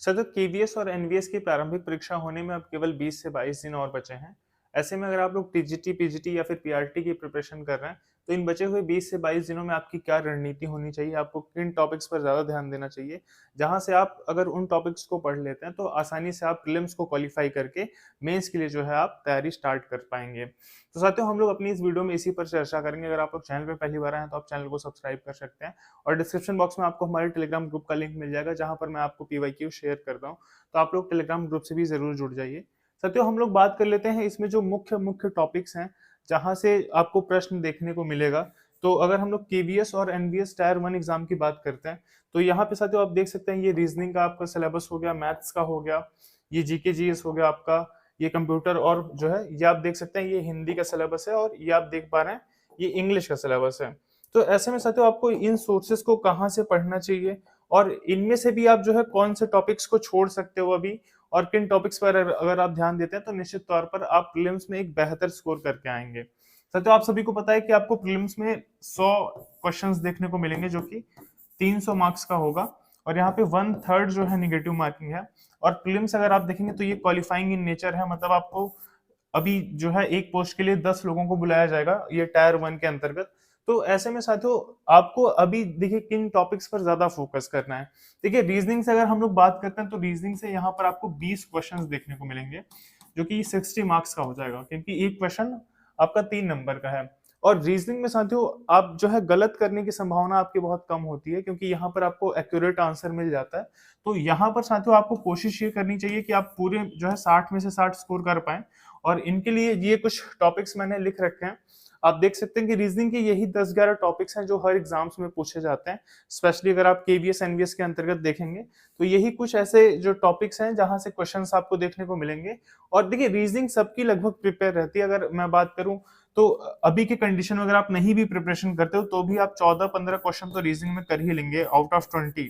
Sir, तो KVS और NVS की प्रारंभिक परीक्षा होने में अब केवल 20 से 22 दिन और बचे हैं। ऐसे में अगर आप लोग टीजीटी, पीजीटी या फिर पीआरटी की प्रिपरेशन कर रहे हैं, तो इन बचे हुए 20 से 22 दिनों में आपकी क्या रणनीति होनी चाहिए? आपको किन टॉपिक्स पर ज़्यादा ध्यान देना चाहिए? जहाँ से आप अगर उन टॉपिक्स को पढ़ लेते हैं, तो आसानी से आप प्रीलिम्स को क्वालीफाई करके मेंस के लिए जो है आप तैयारी स्टार्ट कर पाएँगे। तो साथियों, हम लोग अपनी इस वीडियो में इसी पर चर्चा करेंगे। अगर आप लोग चैनल पे पहली बार आए हैं, तो आप चैनल को सब्सक्राइब कर सकते हैं और डिस्क्रिप्शन बॉक्स में आपको हमारे टेलीग्राम ग्रुप का लिंक मिल जाएगा, जहाँ पर मैं आपको पीवाईक्यू शेयर करता हूँ। तो आप लोग टेलीग्राम ग्रुप से भी ज़रूर जुड़ जाइए। साथियों, हम लोग बात कर लेते हैं इसमें जो मुख्य मुख्य टॉपिक्स हैं, जहाँ से आपको प्रश्न देखने को मिलेगा। तो अगर हम लोग केवीएस और एनवीएस टायर 1 एग्ज़ाम की बात करते हैं, तो यहाँ पे साथियों आप देख सकते हैं, ये रीज़निंग का आपका सिलेबस हो गया, मैथ्स का हो गया, ये जीके जीएस हो गया आपका, ये कंप्यूटर और जो है ये आप देख सकते हैं, ये हिंदी का सिलेबस है और ये आप देख पा रहे हैं, ये इंग्लिश का सिलेबस है। तो ऐसे में साथियों आपको इन सोर्सेज़ को कहाँ से पढ़ना चाहिए और इनमें से भी आप जो है कौन से टॉपिक्स को छोड़ सकते हो अभी और किन टॉपिक्स पर अगर आप ध्यान देते हैं, तो निश्चित तौर पर आप प्रीलिम्स में एक बेहतर स्कोर करके आएँगे। साथियों, आप सभी को पता है कि आपको प्रीलिम्स में 100 क्वेश्चंस देखने को मिलेंगे, जो कि 300 मार्क्स का होगा और यहाँ पे 1/3 जो है नेगेटिव मार्किंग है। और प्रीलिम्स अगर आप देखेंगे तो ये क्वालिफाइंग इन नेचर है, मतलब आपको अभी जो है एक पोस्ट के लिए 10 लोगों को बुलाया जाएगा, ये टायर 1 के अंतर्गत। तो ऐसे में साथियों आपको अभी देखिए किन टॉपिक्स पर ज़्यादा फोकस करना है। देखिए, रीजनिंग से अगर हम लोग बात करते हैं, तो रीजनिंग से यहाँ पर आपको 20 क्वेश्चंस देखने को मिलेंगे, जो कि 60 मार्क्स का हो जाएगा, क्योंकि एक क्वेश्चन आपका 3 नंबर का है। और रीजनिंग में साथियों आप जो है गलत करने की संभावना आपकी बहुत कम होती है, क्योंकि यहाँ पर आपको एक्यूरेट आंसर मिल जाता है। तो यहाँ पर साथियों आपको कोशिश ये करनी चाहिए कि आप पूरे जो है 60 में से 60 स्कोर कर पाएँ। और इनके लिए ये कुछ टॉपिक्स मैंने लिख रखे हैं। आप देख सकते हैं कि रीजनिंग के यही 10-11 टॉपिक्स हैं जो हर एग्जाम्स में पूछे जाते हैं। स्पेशली अगर आप केवीएस, एनवीएस के अंतर्गत देखेंगे, तो यही कुछ ऐसे जो टॉपिक्स हैं जहाँ से क्वेश्चंस आपको देखने को मिलेंगे। और देखिए, रीजनिंग सबकी लगभग प्रिपेयर रहती है। अगर मैं बात करूँ, तो अभी के कंडीशन में अगर आप नहीं भी प्रिपरेशन करते हो, तो भी आप 14-15 क्वेश्चन तो रीजनिंग में कर ही लेंगे आउट ऑफ 20,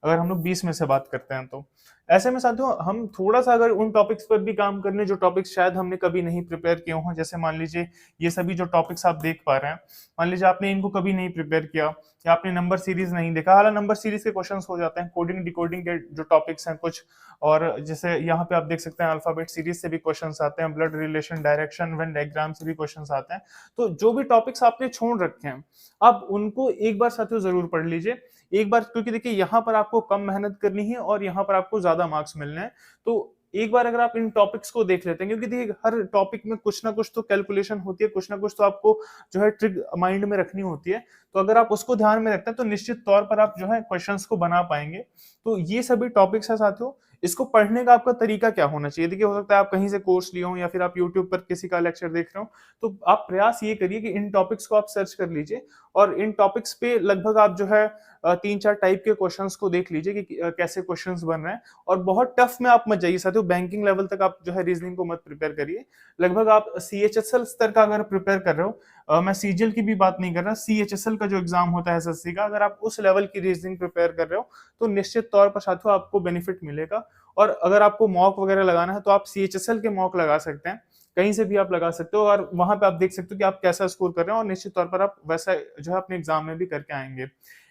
अगर हम लोग 20 में से बात करते हैं तो। ऐसे में साथियों हम थोड़ा-सा अगर उन टॉपिक्स पर भी काम कर लें जो टॉपिक्स शायद हमने कभी नहीं प्रिपेयर किए हों, जैसे मान लीजिए ये सभी जो टॉपिक्स आप देख पा रहे हैं, मान लीजिए आपने इनको कभी नहीं प्रिपेयर किया या आपने नंबर सीरीज़ नहीं देखा, हालाँकि नंबर सीरीज़ के क्वेश्चन्स हो जाते हैं, कोडिंग, डिकोडिंग के जो टॉपिक्स हैं कुछ, और जैसे यहाँ पे आप देख सकते हैं अल्फाबेट सीरीज़ से भी क्वेश्चन्स आते हैं, blood relation, direction, Venn diagram से भी क्वेश्चन्स आते हैं। तो जो भी टॉपिक्स आपने छोड़ रखे हैं, आप उनको एक बार साथियों ज़रूर पढ़ लीजिए। एक बार, क्योंकि देखिए यहाँ पर आपको कम मेहनत करनी है और यहाँ पर आपको ज़्यादा मार्क्स मिलने हैं। तो एक बार अगर आप इन टॉपिक्स को देख लेते हैं, क्योंकि देखिए हर टॉपिक में कुछ ना कुछ तो कैलकुलेशन होती है, कुछ ना कुछ तो आपको जो है ट्रिक माइंड में रखनी होती है। तो अगर आप उसको ध्यान में रखते हैं, तो निश्चित तौर पर आप जो है क्वेश्चंस को बना पाएँगे। तो ये सभी टॉपिक्स हैं साथियों। इसको पढ़ने का आपका तरीका क्या होना चाहिए? देखिए, हो सकता है आप कहीं से कोर्स लिए हों या फिर आप यूट्यूब पर किसी का लेक्चर देख रहे हो, तो आप प्रयास ये करिए कि इन टॉपिक्स को आप सर्च कर लीजिए और इन टॉपिक्स पे लगभग आप जो है 3-4 टाइप के क्वेश्चंस को देख लीजिए कि कैसे क्वेश्चंस बन रहे हैं। और बहुत टफ में आप मत जाइए साथियों, बैंकिंग लेवल तक आप जो है रीजनिंग को मत प्रिपेयर करिए। लगभग आप सीएचएसएल स्तर का अगर प्रिपेयर कर रहे हो, मैं सीजीएल की भी बात नहीं कर रहा, सीएचएसएल का जो एग्जाम होता है एसएससी का, अगर आप उस लेवल की रीजनिंग प्रिपेयर कर रहे हो, तो निश्चित तौर पर साथियों आपको बेनिफिट मिलेगा। और अगर आपको मॉक वगैरह लगाना है, तो आप सीएचएसएल के मॉक लगा सकते हैं, कहीं से भी आप लगा सकते हो और वहां पे आप देख सकते हो कि आप कैसा स्कोर कर रहे हो और निश्चित तौर पर आप वैसा जो है अपने एग्जाम में भी करके आएंगे।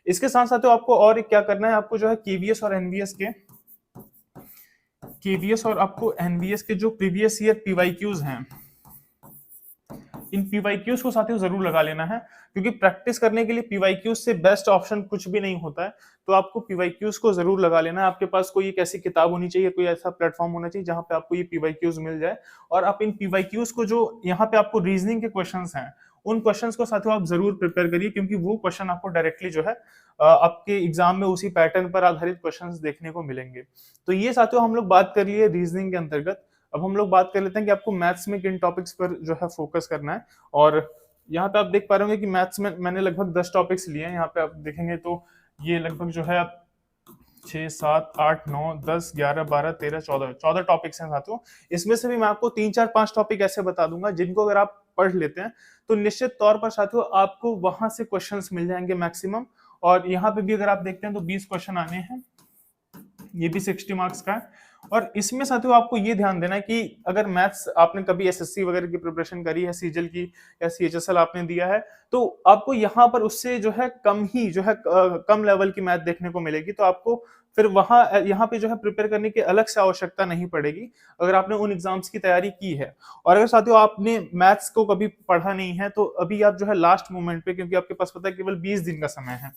इसके साथ साथ आपको और एक क्या करना है, आपको जो है केवीएस और आपको एनवीएस के जो प्रीवियस ईयर पीवाईक्यूज हैं, इन पीवाईक्यूज को साथियों जरूर लगा लेना है, क्योंकि प्रैक्टिस करने के लिए पीवाईक्यूज से बेस्ट ऑप्शन कुछ भी नहीं होता है। तो आपको पीवाईक्यूज को जरूर लगा लेना है। आपके पास कोई एक ऐसी किताब होनी चाहिए, कोई ऐसा प्लेटफॉर्म होना चाहिए जहां पे आपको ये पीवाईक्यूज मिल जाए और आप इन पीवाईक्यूज को, जो यहाँ पे आपको रीजनिंग के क्वेश्चंस हैं, उन क्वेश्चंस को साथियों आप जरूर प्रिपेयर करिए, क्योंकि वो क्वेश्चन आपको डायरेक्टली जो है आपके एग्जाम में उसी पैटर्न पर आधारित क्वेश्चंस देखने को मिलेंगे। तो ये साथियों हम लोग बात कर लिए रीजनिंग के अंतर्गत। अब हम लोग बात कर लेते हैं कि आपको मैथ्स में किन टॉपिक्स पर जो है फोकस करना है। और यहाँ पे आप देख पा रहे होंगे कि मैथ्स में मैंने लगभग 10 टॉपिक्स लिए हैं। यहाँ पे आप देखेंगे तो ये लगभग जो है 6, 7, 8, 9, 10, 11, 12, 13, 14 टॉपिक्स हैं साथियों। इसमें से भी मैं आपको 3, 4, 5 टॉपिक ऐसे बता दूंगा जिनको अगर आप पढ़ लेते हैं, तो निश्चित तौर पर साथियों आपको वहां से क्वेश्चंस मिल जाएंगे मैक्सिमम। और यहाँ पे भी अगर आप देखते हैं तो 20 क्वेश्चन आने हैं, ये भी 60 मार्क्स का है। और इसमें साथियों आपको ये ध्यान देना है कि अगर मैथ्स आपने कभी एसएससी वगैरह की प्रिपरेशन करी है, सीजीएल की या सीएचएसएल आपने दिया है, तो आपको यहाँ पर उससे जो है कम ही जो है कम लेवल की मैथ देखने को मिलेगी। तो आपको फिर वहाँ यहाँ पे जो है प्रिपेयर करने की अलग से आवश्यकता नहीं पड़ेगी, अगर आपने उन एग्जाम्स की तैयारी की है। और अगर साथियों आपने मैथ्स को कभी पढ़ा नहीं है, तो अभी आप जो है लास्ट मोमेंट पे, क्योंकि आपके पास पता है केवल 20 दिन का समय है,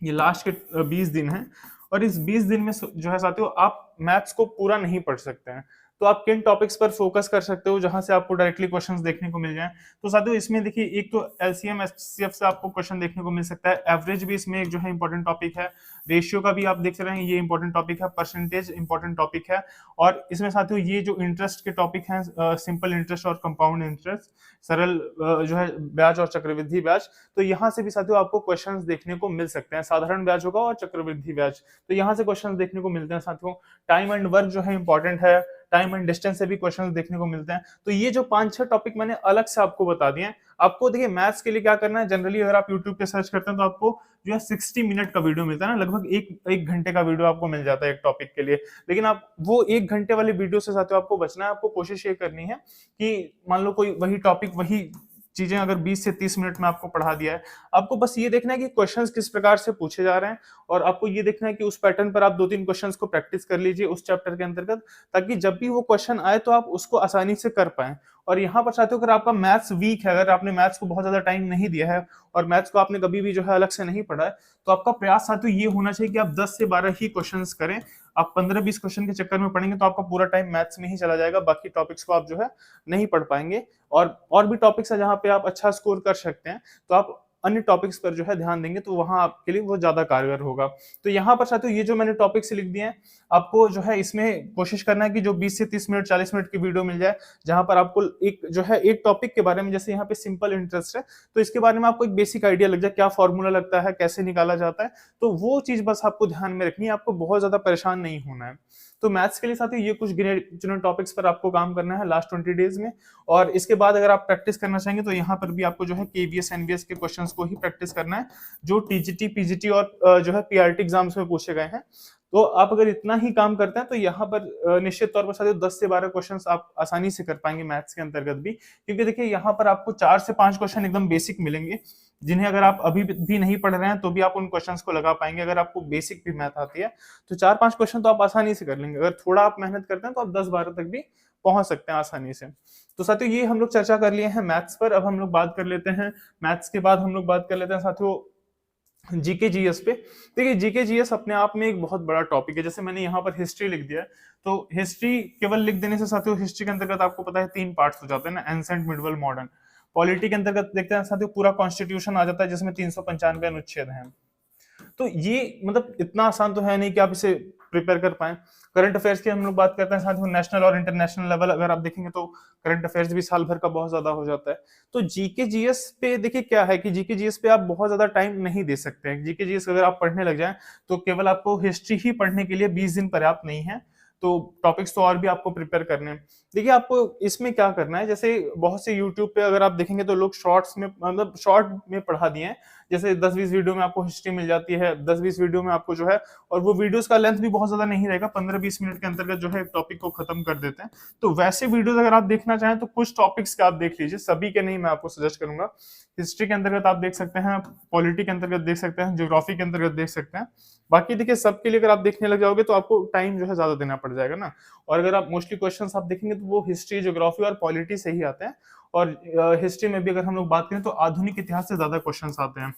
ये लास्ट के 20 दिन है, और इस 20 दिन में जो है साथियों आप मैथ्स को पूरा नहीं पढ़ सकते हैं। तो आप किन टॉपिक्स पर फोकस कर सकते हो जहां से आपको डायरेक्टली क्वेश्चंस देखने को मिल जाएं? तो साथियों इसमें देखिए, एक तो एलसीएम एचसीएफ से आपको क्वेश्चन देखने को मिल सकता है, एवरेज भी इसमें एक जो है इंपॉर्टेंट टॉपिक है, रेशियो का भी आप देख रहे हैं ये इंपॉर्टेंट टॉपिक है, परसेंटेज इंपॉर्टेंट टॉपिक है, और इसमें साथियों ये जो इंटरेस्ट के टॉपिक हैं, सिंपल इंटरेस्ट और कंपाउंड इंटरेस्ट, सरल जो है ब्याज और चक्रवृद्धि ब्याज, तो यहाँ से भी साथियों आपको क्वेश्चंस देखने को मिल सकते हैं, साधारण ब्याज होगा और चक्रवृद्धि ब्याज, तो यहाँ से क्वेश्चंस देखने को मिलते हैं साथियों। टाइम एंड वर्क जो है इंपॉर्टेंट है, टाइम एंड डिस्टेंस से भी क्वेश्चंस देखने को मिलते हैं। तो ये जो 5-6 टॉपिक मैंने अलग से आपको बता दिए हैं। आपको देखिए मैथ्स के लिए क्या करना है, जनरली अगर आप यूट्यूब पे सर्च करते हैं तो आपको जो है 60 मिनट का वीडियो मिलता है ना, लगभग एक घंटे का वीडियो आपको मिल जाता है एक टॉपिक के लिए। लेकिन आप वो 1 घंटे वाले वीडियो से साथियों आपको बचना है, आपको कोशिश ये करनी है कि मान लो कोई वही टॉपिक, वही चीजें अगर 20 से 30 मिनट में आपको पढ़ा दिया है, आपको बस ये देखना है कि क्वेश्चंस किस प्रकार से पूछे जा रहे हैं, और आपको ये देखना है कि उस पैटर्न पर आप 2-3 क्वेश्चंस को प्रैक्टिस कर लीजिए उस चैप्टर के अंतर्गत, ताकि जब भी वो क्वेश्चन आए तो आप उसको आसानी से कर पाएं। और यहाँ पर साथियों अगर आपका मैथ्स वीक है, अगर आपने मैथ्स को बहुत ज्यादा टाइम नहीं दिया है और मैथ्स को आपने कभी भी जो है अलग से नहीं पढ़ा है, तो आपका प्रयास साथियों ये होना चाहिए कि आप 10 से 12 ही क्वेश्चंस करें। आप 15-20 क्वेश्चन के चक्कर में पढ़ेंगे तो आपका पूरा टाइम मैथ्स में ही चला जाएगा, बाकी टॉपिक्स को आप जो है नहीं पढ़ पाएंगे। और भी टॉपिक्स है जहां पे आप अच्छा स्कोर कर सकते हैं, तो आप अन्य टॉपिक्स पर जो है ध्यान देंगे तो वहां आपके लिए वो ज्यादा कारगर होगा। तो यहाँ पर साथियों ये जो मैंने टॉपिक्स लिख दिए हैं, आपको जो है इसमें कोशिश करना है कि जो 20 से 30 मिनट 40 मिनट की वीडियो मिल जाए, जहां पर आपको एक जो है एक टॉपिक के बारे में, जैसे यहाँ पे सिंपल इंटरेस्ट है, तो इसके बारे में आपको एक बेसिक आइडिया लग जाए, क्या फॉर्मूला लगता है, कैसे निकाला जाता है, तो वो चीज बस आपको ध्यान में रखनी है, आपको बहुत ज्यादा परेशान नहीं होना है। तो मैथ्स के लिए साथियों ये कुछ गिने चुने टॉपिक्स पर आपको काम करना है लास्ट 20 डेज में। और इसके बाद अगर आप प्रैक्टिस करना चाहेंगे तो यहाँ पर भी आपको जो है केवीएस एनवीएस के क्वेश्चंस को ही प्रैक्टिस करना है, जो टीजीटी पीजीटी और जो है पीआरटी एग्जाम्स में पूछे गए हैं। तो आप अगर इतना ही काम करते हैं तो यहाँ पर निश्चित तौर पर साथियों 10 से 12 क्वेश्चंस आप आसानी से कर पाएंगे मैथ्स के अंतर्गत भी, क्योंकि देखिए यहाँ पर आपको 4 से 5 क्वेश्चन एकदम बेसिक मिलेंगे, जिन्हें अगर आप अभी भी नहीं पढ़ रहे हैं तो भी आप उन क्वेश्चंस को लगा पाएंगे। अगर आपको बेसिक भी मैथ आती है तो 4-5 क्वेश्चन तो आप आसानी से कर लेंगे, अगर थोड़ा आप मेहनत करते हैं तो आप 10-12 तक भी पहुंच सकते हैं आसानी से। तो साथियों ये हम लोग चर्चा कर लिए हैं मैथ्स पर। अब हम लोग बात कर लेते हैं मैथ्स के बाद हम लोग बात कर लेते हैं साथियों जीके जीएस पे। देखिए जीके जीएस अपने आप में एक बहुत बड़ा टॉपिक है, जैसे मैंने यहाँ पर हिस्ट्री लिख दिया है, तो हिस्ट्री केवल लिख देने से साथियों हिस्ट्री के अंतर्गत आपको पता है 3 पार्ट्स हो जाते हैं ना, एंसेंट मिडवल मॉडर्न। पॉलिटी के अंतर्गत देखते हैं साथियों पूरा कॉन्स्टिट्यूशन आ जाता है जिसमें 395 अनुच्छेद हैं। तो ये मतलब इतना आसान तो है नहीं कि आप इसे प्रिपेयर कर पाए। करंट अफेयर्स की हम लोग बात करते हैं साथियों, नेशनल और इंटरनेशनल लेवल अगर आप देखेंगे तो करंट अफेयर्स भी साल भर का बहुत ज्यादा हो जाता है। तो जीके जीएस पे देखिए क्या है कि जीके जीएस पे आप बहुत ज्यादा टाइम नहीं दे सकते हैं। जीके जीएस अगर आप पढ़ने लग जाएं तो केवल आपको हिस्ट्री ही पढ़ने के लिए 20 दिन पर्याप्त नहीं है, तो टॉपिक्स तो और भी आपको प्रिपेयर करने हैं। देखिए आपको इसमें क्या करना है, जैसे बहुत से यूट्यूब पे अगर आप देखेंगे तो लोग शॉर्ट्स में मतलब शॉर्ट में पढ़ा दिए हैं, जैसे 10-20 वीडियो में आपको हिस्ट्री मिल जाती है, 10-20 वीडियो में आपको जो है, और वो वीडियोस का लेंथ भी बहुत ज्यादा नहीं रहेगा, 15-20 मिनट के अंतर्गत जो है टॉपिक को खत्म कर देते हैं। तो वैसे वीडियोस अगर आप देखना चाहें तो कुछ टॉपिक्स का आप देख लीजिए, सभी के नहीं मैं आपको सजेस्ट करूंगा। हिस्ट्री के अंतर्गत आप देख सकते हैं, पॉलिटी के अंतर्गत देख सकते हैं, ज्योग्राफी के अंतर्गत देख सकते हैं। बाकी देखिए सबके लिए अगर आप देखने लग जाओगे तो आपको टाइम जो है ज्यादा देना पड़ जाएगा ना। और अगर आप मोस्टली क्वेश्चंस आप देखेंगे तो वो हिस्ट्री, ज्योग्राफी और पॉलिटी से ही आते हैं। और हिस्ट्री में भी अगर हम लोग बात करें तो आधुनिक इतिहास से ज्यादा क्वेश्चंस आते हैं,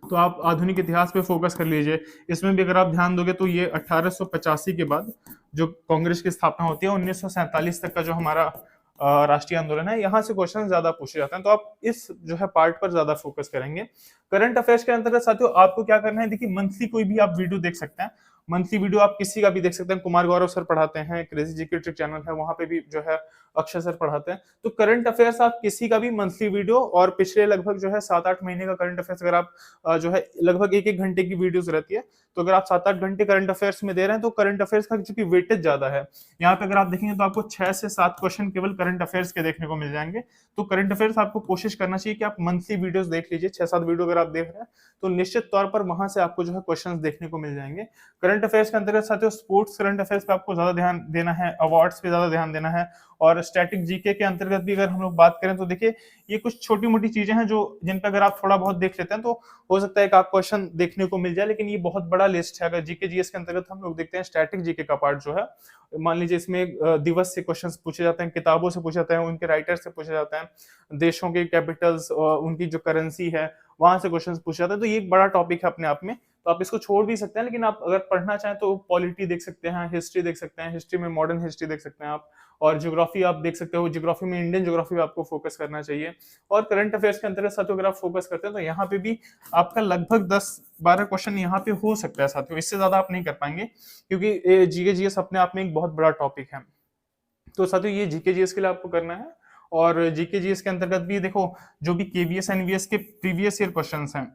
तो आप आधुनिक इतिहास पे फोकस कर लीजिए। इसमें भी अगर आप ध्यान दोगे तो ये 1885 के बाद जो कांग्रेस की स्थापना होती है, 1947 तक का जो हमारा राष्ट्रीय आंदोलन है, यहाँ से क्वेश्चन ज्यादा पूछे जाते हैं, तो आप इस जो है पार्ट पर ज्यादा फोकस करेंगे। करंट अफेयर्स के अंतर्गत साथियों आपको क्या करना है, देखिए मंथली कोई भी आप वीडियो देख सकते हैं, मंथली वीडियो आप किसी का भी देख सकते हैं, कुमार गौरव सर पढ़ाते हैं, क्रेजी जीके ट्रिक चैनल है वहां पे भी जो है अक्षय सर पढ़ाते हैं। तो करंट अफेयर्स आप किसी का भी मंथली वीडियो, और पिछले लगभग जो है 7-8 महीने का करंट अफेयर्स अगर आप जो है लगभग 1-1 घंटे की वीडियोस रहती है, तो अगर आप 7-8 घंटे करंट अफेयर्स में दे रहे हैं तो करंट अफेयर्स का चूंकि वेटेज ज्यादा है, यहाँ पे अगर आप देखेंगे तो आपको 6 से 7 क्वेश्चन केवल करंट अफेयर्स के देखने को मिल जाएंगे। तो करंट अफेयर्स आपको कोशिश करना चाहिए कि आप मंथली वीडियोस देख लीजिए, 6-7 वीडियो अगर आप देख रहे हैं तो निश्चित तौर पर वहां से आपको जो है क्वेश्चंस देखने को मिल जाएंगे। करंट करंट अफेयर्स के अंतर्गत साथियों स्पोर्ट्स करंट अफेयर्स पे आपको ज्यादा ध्यान देना है, अवार्ड्स पे ज्यादा ध्यान देना है, और स्टैटिक जीके के अंतर्गत भी अगर हम लोग बात करें तो देखिए ये कुछ छोटी मोटी चीजें हैं जो जिन पे अगर आप थोड़ा बहुत देख लेते हैं तो हो सकता है एक आप क्वेश्चन देखने को मिल जाए, लेकिन ये बहुत बड़ा लिस्ट है। अगर जीके जीएस के अंतर्गत हम लोग देखते हैं स्टैटिक जीके का पार्ट जो है, मान लीजिए इसमें दिवस से क्वेश्चंस पूछे जाते हैं, किताबों से पूछे जाते हैं, उनके राइटर से पूछे जाते हैं, देशों के कैपिटल्स, उनकी जो करेंसी है वहां से क्वेश्चंस पूछे जाते हैं। तो ये एक बड़ा टॉपिक है अपने आप में, तो आप इसको छोड़ भी सकते हैं, लेकिन आप अगर पढ़ना चाहें तो पॉलिटी देख सकते हैं, हिस्ट्री देख सकते हैं, हिस्ट्री में मॉडर्न हिस्ट्री देख सकते हैं आप, और ज्योग्राफी आप देख सकते हो, ज्योग्राफी में इंडियन ज्योग्राफी पे आपको फोकस करना चाहिए। और करंट अफेयर्स के अंतर्गत साथियों अगर आप फोकस करते हैं तो यहाँ पे भी आपका लगभग 10-12 क्वेश्चन यहाँ पे हो सकता है साथियों, इससे ज्यादा आप नहीं कर पाएंगे, क्योंकि जीके जीएस अपने आप में एक बहुत बड़ा टॉपिक है। तो साथियों ये जीके जीएस के लिए आपको करना है। और जीके जीएस के अंतर्गत भी देखो जो भी केवीएस एनवीएस के प्रीवियस ईयर क्वेश्चंस हैं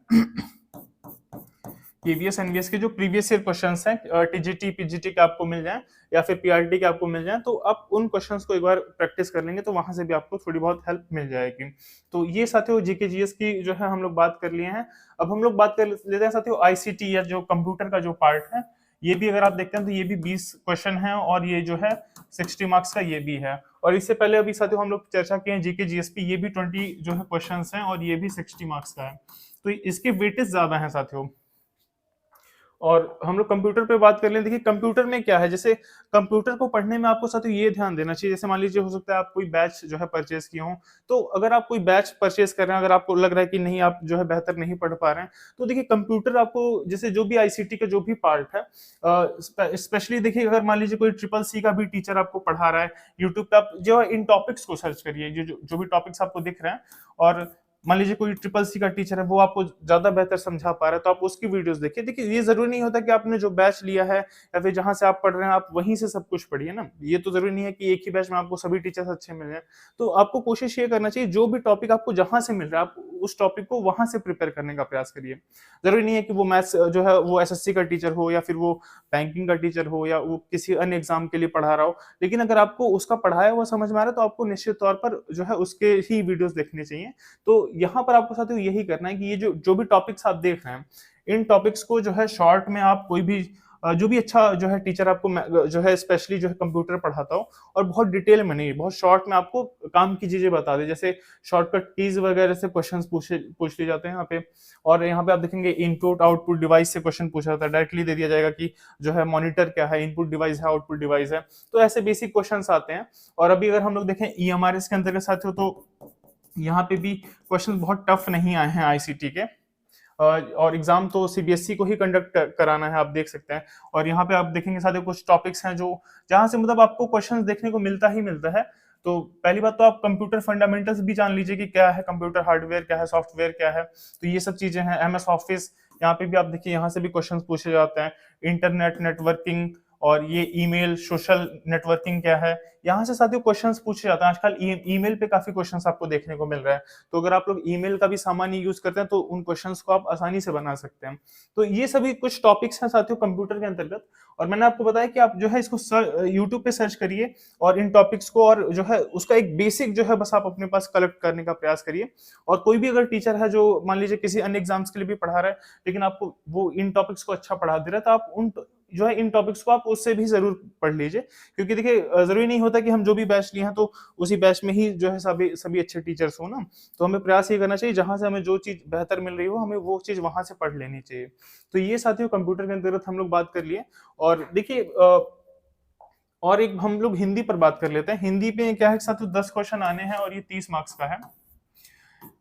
केवीएस एनवीएस के जो प्रीवियस ईयर क्वेश्चंस हैं, टीजीटी पीजीटी के आपको मिल जाएं या फिर पीआरटी के आपको मिल जाएं, तो आप उन क्वेश्चंस को एक बार प्रैक्टिस कर लेंगे तो वहां से भी आपको थोड़ी बहुत हेल्प मिल जाएगी। तो ये साथियों जीके जीएस की जो है हम लोग बात कर लिए हैं। अब हम लोग बात कर लेते हैं साथियों आईसीटी या जो कंप्यूटर का जो पार्ट है, ये भी अगर आप देखते हैं तो ये भी 20 क्वेश्चन है, और ये जो है 60 मार्क्स का ये भी है। और इससे पहले अभी साथियों हम लोग चर्चा किए हैं जीके जीएसपी, ये भी 20 जो है क्वेश्चंस हैं, और ये भी 60 मार्क्स का है, तो इसके वेटेज ज्यादा है साथियों। और हम लोग कंप्यूटर पे बात कर लें। देखिए कंप्यूटर में क्या है, जैसे कंप्यूटर को पढ़ने में आपको साथियों ये ध्यान देना चाहिए, जैसे मान लीजिए हो सकता है आप कोई बैच जो है परचेज किए हो, तो अगर आप कोई बैच परचेज कर रहे हैं, अगर आपको लग रहा है कि नहीं आप जो है बेहतर नहीं पढ़ पा रहे हैं, तो देखिए कंप्यूटर आपको जैसे जो भी आईसीटी का जो भी पार्ट है, स्पेशली देखिए अगर मान लीजिए कोई ट्रिपल सी का भी टीचर आपको पढ़ा रहा है, यूट्यूब पे आप जो है इन टॉपिक्स को सर्च करिए, जो भी टॉपिक्स आपको दिख रहे हैं, और मान लीजिए कोई ट्रिपल सी का टीचर है वो आपको ज्यादा बेहतर समझा पा रहा है तो आप उसकी वीडियोस देखिए। देखिए ये जरूरी नहीं होता कि आपने जो बैच लिया है या फिर जहां से आप पढ़ रहे हैं आप वहीं से सब कुछ पढ़िए ना, ये तो जरूरी नहीं है कि एक ही बैच में आपको सभी टीचर्स अच्छे मिल जाए। तो आपको कोशिश ये करना चाहिए जो भी टॉपिक आपको जहां से मिल रहा है आप उस टॉपिक को वहां से प्रिपेयर करने का प्रयास करिए। जरूरी नहीं है कि वो मैथ्स जो है वो एसएससी का टीचर हो या फिर वो बैंकिंग का टीचर हो या वो किसी अन्य एग्जाम के लिए पढ़ा रहा हो, लेकिन अगर आपको उसका पढ़ाया हुआ समझ में आ रहा है तो आपको निश्चित तौर पर जो है उसके ही वीडियोस देखने चाहिए। तो यहाँ पर आपको साथियों यही करना है कि ये जो भी टॉपिक्स आप देख रहे हैं, इन टॉपिक्स को जो है शॉर्ट में आप कोई भी जो भी अच्छा जो है टीचर आपको जो है स्पेशली जो है कंप्यूटर पढ़ाता हो, और बहुत डिटेल में नहीं, बहुत शॉर्ट में आपको काम की चीजें बता दे, जैसे शॉर्टकट कीज वगैरह से क्वेश्चंस पूछ लिए जाते हैं यहाँ पे। और यहाँ पे आप देखेंगे इनपुट आउटपुट डिवाइस से क्वेश्चन पूछा जाता है, डायरेक्टली दे दिया जाएगा कि जो है मॉनिटर क्या है, इनपुट डिवाइस है, आउटपुट डिवाइस है, तो ऐसे बेसिक क्वेश्चन आते हैं। और अभी अगर हम लोग देखें ईएमआरएस के अंतर्गत साथियों, तो यहाँ पे भी क्वेश्चन बहुत टफ नहीं आए हैं आईसीटी के, और एग्जाम तो सीबीएसई को ही कंडक्ट कराना है, आप देख सकते हैं। और यहाँ पे आप देखेंगे साथियों कुछ टॉपिक्स हैं जो जहां से मतलब आपको क्वेश्चंस देखने को मिलता ही मिलता है। तो पहली बात तो आप कंप्यूटर फंडामेंटल्स भी जान लीजिए कि क्या है कंप्यूटर हार्डवेयर, क्या है सॉफ्टवेयर, क्या है, तो ये सब चीजें हैं। एमएस ऑफिस, यहाँ पे भी आप देखिए यहाँ से भी क्वेश्चंस पूछे जाते हैं। इंटरनेट नेटवर्किंग और ये ईमेल सोशल नेटवर्किंग क्या है, यहाँ से साथियों क्वेश्चंस पूछे जाते हैं। आजकल ईमेल पे काफी क्वेश्चंस आपको देखने को मिल रहा है, तो अगर आप लोग ईमेल का भी सामान्य यूज करते हैं तो उन क्वेश्चंस को आप आसानी से बना सकते हैं। तो ये सभी कुछ टॉपिक्स हैं साथियों कंप्यूटर के अंतर्गत, और मैंने आपको बताया कि आप जो है इसको यूट्यूब पे सर्च करिए और इन टॉपिक्स को, और जो है उसका एक बेसिक जो है बस आप अपने पास कलेक्ट करने का प्रयास करिए। और कोई भी अगर टीचर है जो मान लीजिए किसी अन्य एग्जाम्स के लिए भी पढ़ा रहा है, लेकिन आपको वो इन टॉपिक्स को अच्छा पढ़ा दे रहा है, तो आप उन जो है इन टॉपिक्स को आप उससे भी जरूर पढ़ लीजिए। क्योंकि देखिए जरूरी नहीं होता कि हम जो भी बैच लिए हैं तो उसी बैच में ही जो है सभी सभी अच्छे टीचर्स हो ना, तो हमें प्रयास ये करना चाहिए जहां से हमें जो चीज बेहतर मिल रही हो हमें वो चीज वहां से पढ़ लेनी चाहिए। तो ये साथियों कंप्यूटर के अंतर्गत हम लोग बात कर लिए। और देखिए और एक हम लोग हिंदी पर बात कर लेते हैं। हिंदी पे क्या है साथियों 10 क्वेश्चन आने हैं और ये 30 मार्क्स का है।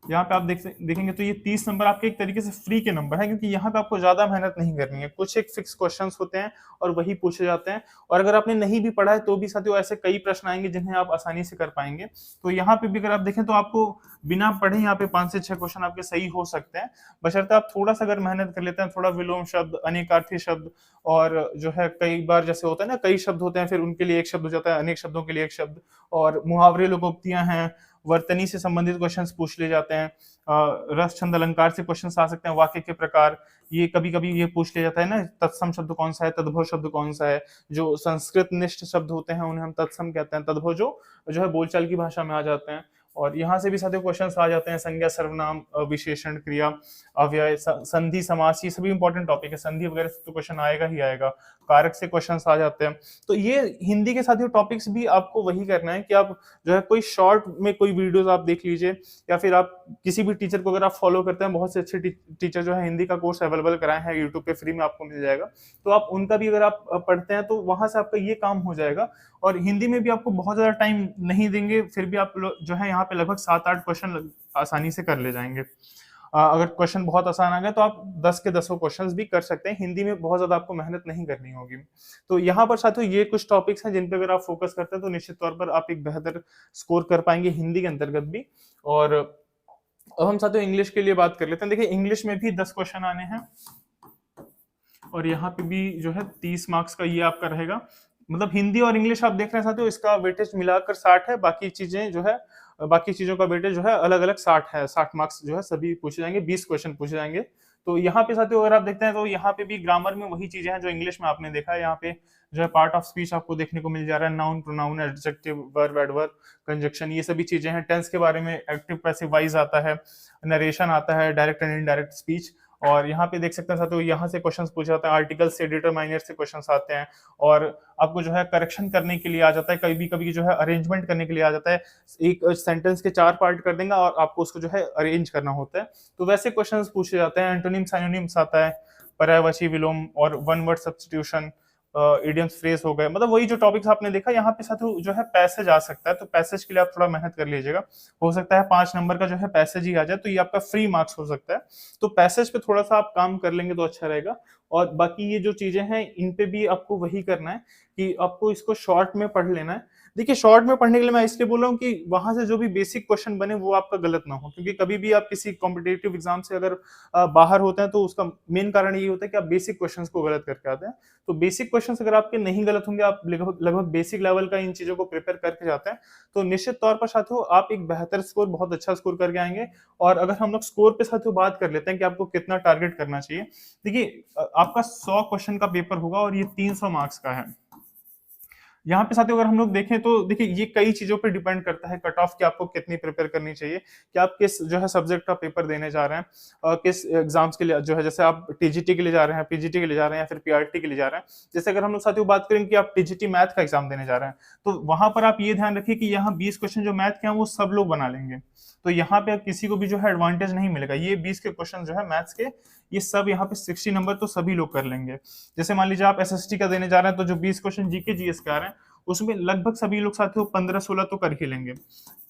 यहाँ पे आप देखेंगे तो ये 30 नंबर आपके एक तरीके से फ्री के नंबर है, क्योंकि यहाँ पे आपको ज्यादा मेहनत नहीं करनी है, कुछ एक फिक्स क्वेश्चंस होते हैं और वही पूछे जाते हैं। और अगर आपने नहीं भी पढ़ा है तो भी साथियों ऐसे कई प्रश्न आएंगे जिन्हें आप आसानी से कर पाएंगे। तो यहाँ पे भी अगर आप देखें तो आपको बिना पढ़े यहाँ पे 5 से 6 क्वेश्चन आपके सही हो सकते हैं, बशर्ते आप थोड़ा सा अगर मेहनत कर लेते हैं, थोड़ा विलोम शब्द, अनेकार्थी शब्द, और जो है कई बार जैसे होता है ना कई शब्द होते हैं फिर उनके लिए एक शब्द हो जाता है, अनेक शब्दों के लिए एक शब्द, और मुहावरे लोकोक्तियां हैं, वर्तनी से संबंधित क्वेश्चंस पूछ लिए जाते हैं, रस छंद अलंकार से क्वेश्चंस आ सकते हैं, वाक्य के प्रकार, ये कभी कभी ये पूछ लिया जाता है ना तत्सम शब्द कौन सा है, तद्भव शब्द कौन सा है। जो संस्कृत निष्ठ शब्द होते हैं उन्हें हम तत्सम कहते हैं, तद्भव जो जो है बोलचाल की भाषा में आ जाते हैं। और यहाँ से भी साथियों क्वेश्चंस आ जाते हैं, संज्ञा, सर्वनाम, विशेषण, क्रिया, अव्यय, संधि, समास, ये सभी इंपॉर्टेंट टॉपिक है। संधि वगैरह से तो क्वेश्चन आएगा ही आएगा, कारक से क्वेश्चंस आ जाते हैं। तो ये हिंदी के साथियों टॉपिक्स भी आपको वही करना है कि आप जो है कोई शॉर्ट में कोई वीडियोस आप देख लीजिए, या फिर आप किसी भी टीचर को अगर आप फॉलो करते हैं, बहुत से अच्छे टीचर जो है हिंदी का कोर्स अवेलेबल कराए हैं यूट्यूब पे, फ्री में आपको मिल जाएगा। तो आप उनका भी अगर आप पढ़ते हैं तो वहां से आपका ये काम हो जाएगा। और हिंदी में भी आपको बहुत ज्यादा टाइम नहीं देंगे, फिर भी आप जो है यहाँ पे लगभग 7-8 क्वेश्चन आसानी से कर ले जाएंगे। अगर क्वेश्चन बहुत आसान आ गए तो आप 10 के 10 क्वेश्चंस भी कर सकते हैं। हिंदी में बहुत ज्यादा आपको मेहनत नहीं करनी होगी। तो यहाँ पर साथियों ये कुछ टॉपिक्स हैं जिन पे अगर आप फोकस करते हैं तो निश्चित तौर पर आप एक बेहतर स्कोर कर पाएंगे हिंदी के अंतर्गत भी। और अब हम साथियों इंग्लिश के लिए बात कर लेते हैं। देखिए इंग्लिश में भी 10 क्वेश्चन आने हैं, और यहाँ पे भी जो है 30 मार्क्स का ये आपका रहेगा। मतलब हिंदी और इंग्लिश आप देख रहे हैं साथियों, इसका वेटेज मिलाकर 60 है, बाकी चीजें जो है, बाकी चीजों का वेटेज जो है अलग अलग 60 है। 60 मार्क्स जो है सभी पूछे जाएंगे, 20 क्वेश्चन पूछे जाएंगे। तो यहाँ पे साथियों अगर आप देखते हैं तो यहाँ पे भी ग्रामर में वही चीजें हैं जो इंग्लिश में आपने देखा है। यहाँ पे जो है पार्ट ऑफ स्पीच आपको देखने को मिल जा रहा है, noun, pronoun, adjective, verb, adverb, conjunction, ये सभी चीजें हैं। टेंस के बारे में एक्टिव, पैसिव, वॉइस आता है, नरेशन आता है, डायरेक्ट एंड इनडायरेक्ट स्पीच। और यहाँ पे देख सकते हैं साथियों यहाँ से क्वेश्चंस पूछे जाते हैं, आर्टिकल से, डिटरमाइनर से क्वेश्चंस आते हैं, और आपको जो है करेक्शन करने के लिए आ जाता है, कभी कभी जो है अरेंजमेंट करने के लिए आ जाता है। एक सेंटेंस के 4 पार्ट कर देंगे और आपको उसको जो है अरेंज करना होता है। तो वैसे क्वेश्चंस पूछे जाते हैं। एंटोनिम, साइनोनिम्स आता है, पर्यायवाची, विलोम, और one word substitution, idioms, phrase हो गए। मतलब वही जो टॉपिक्स आपने देखा। यहाँ पे साथियों जो है पैसेज आ सकता है, तो पैसेज के लिए आप थोड़ा मेहनत कर लीजिएगा। हो सकता है 5 नंबर का जो है पैसेज ही आ जाए, तो ये आपका फ्री मार्क्स हो सकता है। तो पैसेज पे थोड़ा सा आप काम कर लेंगे तो अच्छा रहेगा। और बाकी ये जो चीजें हैं इन पे भी आपको वही करना है कि आपको इसको शॉर्ट में पढ़ लेना है। देखिए शॉर्ट में पढ़ने के लिए मैं इसलिए बोल रहा हूँ कि वहां से जो भी बेसिक क्वेश्चन बने वो आपका गलत ना हो, क्योंकि कभी भी आप किसी कॉम्पिटेटिव एग्जाम से अगर बाहर होते हैं तो उसका मेन कारण ये होता है कि आप बेसिक क्वेश्चंस को गलत करके आते हैं। तो बेसिक क्वेश्चंस अगर आपके नहीं गलत होंगे, आप लगभग बेसिक लेवल का इन चीजों को प्रिपेयर करके जाते हैं, तो निश्चित तौर पर साथियों आप एक बेहतर स्कोर, बहुत अच्छा स्कोर करके आएंगे। और अगर हम लोग स्कोर पे साथियों बात कर लेते हैं कि आपको कितना टारगेट करना चाहिए। देखिए आपका 100 क्वेश्चन का पेपर होगा और ये 300 मार्क्स का है। यहाँ पे साथियों अगर हम लोग देखें तो देखिए ये कई चीजों पे डिपेंड करता है कट ऑफ की आपको कितनी प्रिपेयर करनी चाहिए, कि आप किस जो है सब्जेक्ट का पेपर देने जा रहे हैं, किस एग्जाम्स के लिए जो है, जैसे आप टीजीटी के लिए जा रहे हैं, पीजीटी के लिए जा रहे हैं, या फिर पीआरटी के लिए जा रहे हैं। जैसे अगर हम लोग साथियों बात करें कि आप टीजीटी मैथ का एग्जाम देने जा रहे हैं, तो वहां पर आप ये ध्यान रखिए कि यहाँ 20 क्वेश्चन जो मैथ के हैं वो सब लोग बना लेंगे। तो यहाँ पे किसी को भी जो है एडवांटेज नहीं मिलेगा। ये 20 के क्वेश्चन जो है मैथ्स के, ये सब यहाँ पे 60 नंबर तो सभी लोग कर लेंगे। जैसे मान लीजिए आप एसएसटी का देने जा रहे हैं, तो जो 20 क्वेश्चन जीके जीएस के आ रहे हैं उसमें लगभग सभी लोग साथियों 15-16 तो कर ही लेंगे।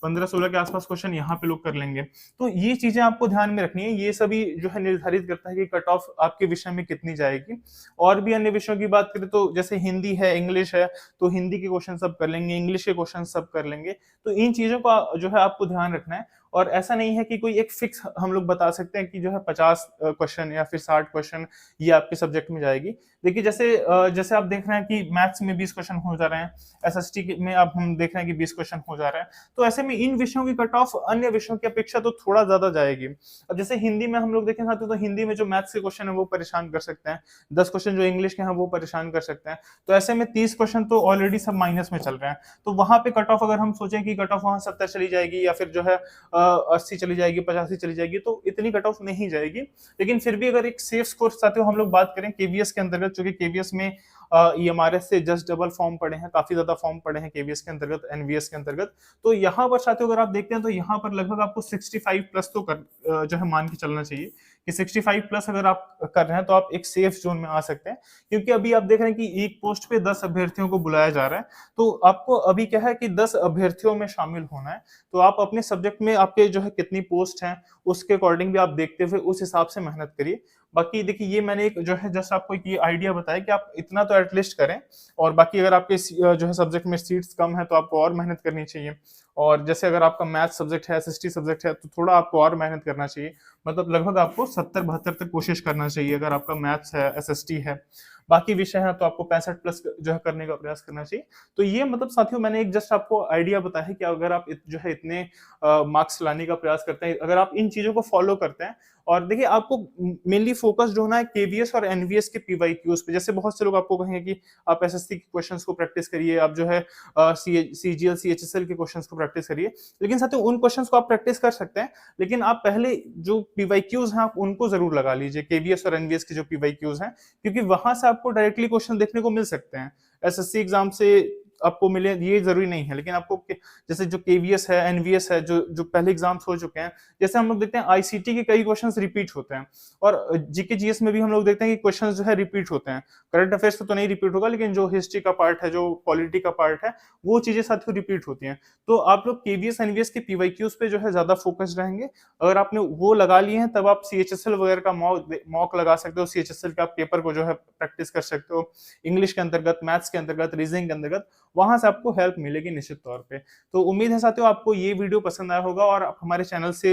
15-16 के आसपास क्वेश्चन यहाँ पे लोग कर लेंगे। तो ये चीजें आपको ध्यान में रखनी है। ये सभी जो है निर्धारित करता है कि कट ऑफ आपके विषय में कितनी जाएगी। और भी अन्य विषयों की बात करें तो जैसे हिंदी है, इंग्लिश है, तो हिंदी के क्वेश्चन सब कर लेंगे, इंग्लिश के क्वेश्चन सब कर लेंगे। तो इन चीजों का जो है आपको ध्यान रखना है। और ऐसा नहीं है कि कोई एक फिक्स हम लोग बता सकते हैं कि जो है 50 क्वेश्चन या फिर 60 क्वेश्चन ये आपके सब्जेक्ट में जाएगी। देखिए जैसे आप देख रहे हैं कि मैथ्स में 20 क्वेश्चन हो जा रहे हैं, एसएसटी में अब हम देख रहे हैं कि 20 क्वेश्चन हो जा रहे हैं। तो ऐसे में इन विषयों की कट ऑफ अन्य विषयों की अपेक्षा तो थोड़ा ज्यादा जाएगी। अब जैसे हिंदी में हम लोग देखें साथियों, तो हिंदी में जो मैथ्स के क्वेश्चन है वो परेशान कर सकते हैं, 10 क्वेश्चन जो इंग्लिश के हैं वो परेशान कर सकते हैं। तो ऐसे में 30 क्वेश्चन तो ऑलरेडी सब माइनस में चल रहे हैं। तो वहां पे कट ऑफ अगर हम सोचें कि कट ऑफ वहां 70 चली जाएगी या फिर जो है 80 चली जाएगी, 85 चली जाएगी, तो इतनी कट ऑफ नहीं जाएगी। लेकिन फिर भी अगर एक सेफ स्कोर साथियों हम लोग बात करें केवीएस के अंतर्गत, चूंकि केवीएस में ईएमआरएस से जस्ट डबल फॉर्म पड़े हैं, काफी ज्यादा फॉर्म पड़े हैं केवीएस के अंतर्गत, एनवीएस के अंतर्गत। तो यहाँ पर साथियों अगर आप देखते हैं तो यहाँ पर लगभग आपको 65 प्लस तो जो है मान के चलना चाहिए कि 65 प्लस अगर आप कर रहे हैं तो आप एक सेफ जोन में आ सकते हैं। क्योंकि अभी आप देख रहे हैं कि एक पोस्ट पे 10 अभ्यर्थियों को बुलाया जा रहा है। तो आपको अभी क्या है कि 10 अभ्यर्थियों में शामिल होना है। तो आप अपने सब्जेक्ट में आपके जो है कितनी पोस्ट हैं उसके अकॉर्डिंग भी आप देखते हुए उस हिसाब से मेहनत करिए। बाकी देखिए ये मैंने एक जो है जस्ट आपको ये आइडिया बताया कि आप इतना तो एटलीस्ट करें। और बाकी अगर आपके जो है सब्जेक्ट में सीट्स कम है तो आपको और मेहनत करनी चाहिए। और जैसे अगर आपका मैथ सब्जेक्ट है, एसएसटी सब्जेक्ट है, तो थोड़ा आपको और मेहनत करना चाहिए। मतलब लगभग आपको 70-72 तक कोशिश करना चाहिए अगर आपका मैथ्स है, एसएसटी है। बाकी विषय है तो आपको 65 प्लस जो है करने का प्रयास करना चाहिए। तो ये मतलब साथियों मैंने एक जस्ट आपको आइडिया बताया है कि अगर आप जो है इतने मार्क्स लाने का प्रयास करते हैं, अगर आप इन चीजों को फॉलो करते हैं। और देखिए आपको मेनली फोकस जो होना है केवीएस और एनवीएस के पीवाईक्यूज पे। जैसे बहुत से लोग आपको कहेंगे कि आप एसएससी के क्वेश्चंस को प्रैक्टिस करिए, आप जो है सीजीएल सीएचएसएल के क्वेश्चंस को प्रैक्टिस करिए। लेकिन साथियों उन क्वेश्चंस को आप प्रैक्टिस कर सकते हैं, लेकिन आप पहले जो पीवाईक्यूज हैं आप उनको जरूर लगा लीजिए, केवीएस और एनवीएस के जो पीवाईक्यूज हैं, क्योंकि वहां से आपको डायरेक्टली क्वेश्चन देखने को मिल सकते हैं। एसएससी एग्जाम से आपको मिले ये जरूरी नहीं है, लेकिन आपको जैसे जो केवीएस है, एनवीएस है, जो जो पहले एग्जाम्स हो चुके हैं, जैसे हम लोग देखते हैं आईसीटी के कई क्वेश्चंस रिपीट होते हैं, और जीके जीएस में भी हम लोग देखते हैं कि क्वेश्चंस जो है रिपीट होते हैं। करंट अफेयर्स तो नहीं रिपीट होगा, लेकिन जो हिस्ट्री का पार्ट है, जो पॉलिटी का पार्ट है, वो चीजें साथियों रिपीट होती हैं। तो आप लोग केवीएस एनवीएस के पीवाईक्यूज पे जो है ज्यादा फोकस रहेंगे। अगर आपने वो लगा लिए हैं तब आप सीएचएसएल वगैरह का मॉक लगा सकते हो, सीएचएसएल के आप पेपर को जो है प्रैक्टिस कर सकते हो, इंग्लिश के अंतर्गत, मैथ्स के अंतर्गत, रीजनिंग के अंतर्गत, वहां से आपको हेल्प मिलेगी निश्चित तौर पे। तो उम्मीद है साथियों आपको ये वीडियो पसंद आया होगा, और आप हमारे चैनल से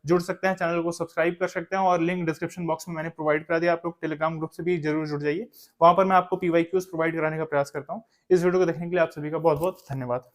जुड़ सकते हैं, चैनल को सब्सक्राइब कर सकते हैं, और लिंक डिस्क्रिप्शन बॉक्स में मैंने प्रोवाइड करा दिया। आप लोग टेलीग्राम ग्रुप से भी जरूर जुड़ जाइए, वहां पर मैं आपको पीवाईक्यूज प्रोवाइड कराने का प्रयास करता हूँ। इस वीडियो को देखने के लिए आप सभी का बहुत बहुत धन्यवाद।